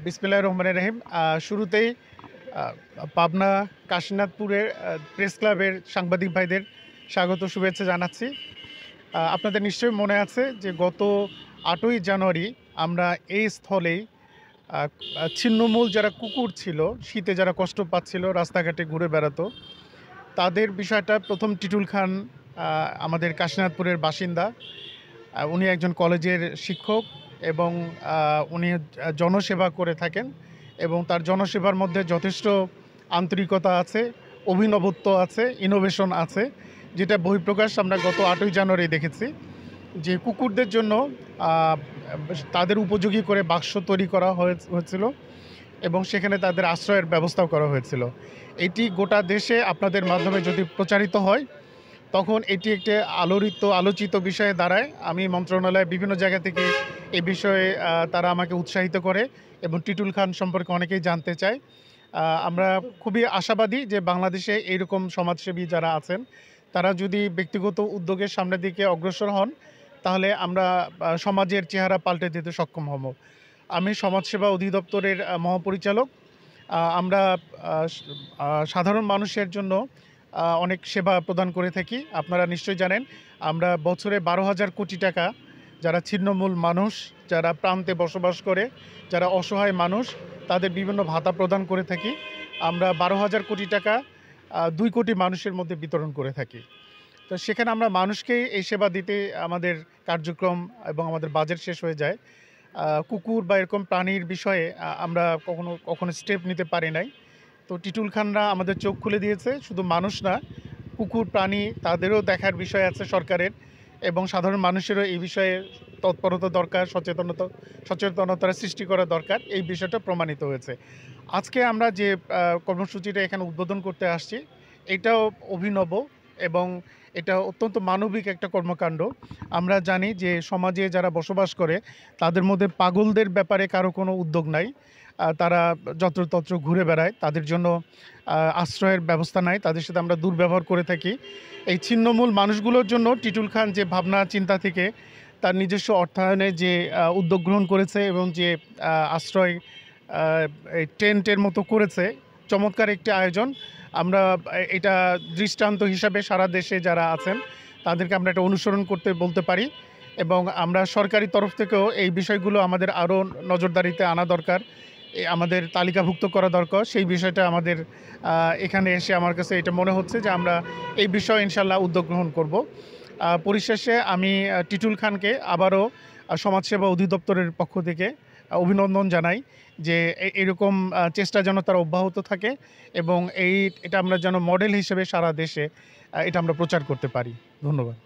বিসমিল্লাহির রহমানির রহিম। শুরুতেই আ পাবনা কাশীনাথপুরের প্রেস ক্লাবের সাংবাদিক ভাইদের স্বাগত শুভেচ্ছা জানাচ্ছি। আপনাদের নিশ্চয়ই মনে আছে যে গত ৮ই জানুয়ারি আমরা এই স্থলেই আ আ ছিন্নমূল যারা কুকুর ছিল, শীতে যারা কষ্ট পাচ্ছিল, রাস্তাঘাটে ঘুরে বেড়াতো, তাদের বিষয়টা ১ম টিটুল খান আমাদের কাশীনাথপুরের বাসিন্দা। উনি একজন কলেজের শিক্ষক এবং উনি জনসেবা করে থাকেন এবং তার জনসেবার মধ্যে যথেষ্ট আন্তরিকতা আছে, অভিনবত্ব আছে, ইনোভেশন আছে, যেটা বহিঃপ্রকাশ আমরা গত ৮ই জানুয়ারি দেখেছি। যে কুকুরদের জন্য আ তাদের উপযোগী করে বাক্স তৈরি করা হয়েছিল এবং সেখানে তাদের আশ্রয়ের ব্যবস্থাও করা হয়েছিল। এটি গোটা দেশে আপনাদের মাধ্যমে যদি প্রচারিত হয়, তখন এটি একটি আলোচিত বিষয়ে দাঁড়ায়। আমি মন্ত্রণালয়ে বিভিন্ন জায়গা থেকে এই বিষয়ে তারা আমাকে উৎসাহিত করে এবং টিটুল খান সম্পর্কে অনেকেই জানতে চায়। আমরা খুবই আশাবাদী যে বাংলাদেশে এইরকম সমাজসেবী যারা আছেন, তারা যদি ব্যক্তিগত উদ্যোগের সামনের দিকে অগ্রসর হন, তাহলে আমরা সমাজের চেহারা পাল্টে দিতে সক্ষম হব। আমি সমাজসেবা অধিদপ্তরের মহাপরিচালক। আমরা আ সাধারণ মানুষের জন্য অনেক সেবা প্রদান করে থাকি। আপনারা নিশ্চয়ই জানেন, আমরা বছরে ১২,০০০ কোটি টাকা যারা ছিন্নমূল মানুষ, যারা প্রান্তে বসবাস করে, যারা অসহায় মানুষ, তাদের বিভিন্ন ভাতা প্রদান করে থাকি। আমরা ১২,০০০ কোটি টাকা ২ কোটি মানুষের মধ্যে বিতরণ করে থাকি। তো সেখানে আমরা মানুষকে এই সেবা দিতে আমাদের কার্যক্রম এবং আমাদের বাজেট শেষ হয়ে যায়। কুকুর বা এরকম প্রাণীর বিষয়ে আমরা কখনো স্টেপ নিতে পারি নাই। তো টিটুল খানরা আমাদের চোখ খুলে দিয়েছে। শুধু মানুষ না, কুকুর প্রাণী তাদেরও দেখার বিষয় আছে সরকারের এবং সাধারণ মানুষেরও এই বিষয়ে তৎপরতা দরকার, সচেতনতার সৃষ্টি করা দরকার। এই বিষয়টা প্রমাণিত হয়েছে। আজকে আমরা যে কর্মসূচিটা এখানে উদ্বোধন করতে আসছি, এটাও অভিনব এবং এটা অত্যন্ত মানবিক একটা কর্মকাণ্ড। আমরা জানি যে সমাজে যারা বসবাস করে, তাদের মধ্যে পাগলদের ব্যাপারে কারো কোনো উদ্যোগ নাই। তারা যত্রতত্র ঘুরে বেড়ায়। তাদের জন্য আশ্রয়ের ব্যবস্থা নাই। তাদের সাথে আমরা দুর্ব্যবহার করে থাকি। এই ছিন্নমূল মানুষগুলোর জন্য টিটুল খান যে ভাবনা চিন্তা থেকে তার নিজস্ব অর্থায়নে যে উদ্যোগ গ্রহণ করেছে এবং যে আশ্রয় এই টেন্টের মতো করেছে, চমৎকার একটি আয়োজন। আমরা এটা দৃষ্টান্ত হিসাবে সারা দেশে যারা আছেন, তাদেরকে আমরা এটা অনুসরণ করতে বলতে পারি এবং আমরা সরকারি তরফ থেকেও এই বিষয়গুলো আমাদের আরও নজরদারিতে আনা দরকার। আমাদের তালিকাভুক্ত করা দরকার। সেই বিষয়টা আমাদের এখানে এসে আমার কাছে এটা মনে হচ্ছে যে আমরা এই বিষয়ে ইনশাল্লাহ উদ্যোগ গ্রহণ করব। পরিশেষে আমি টিটুল খানকে আবারও সমাজসেবা অধিদপ্তরের পক্ষ থেকে অভিনন্দন জানাই যে এরকম চেষ্টা যেন তারা অব্যাহত থাকে এবং এটা আমরা যেন মডেল হিসেবে সারা দেশে এটা আমরা প্রচার করতে পারি। ধন্যবাদ।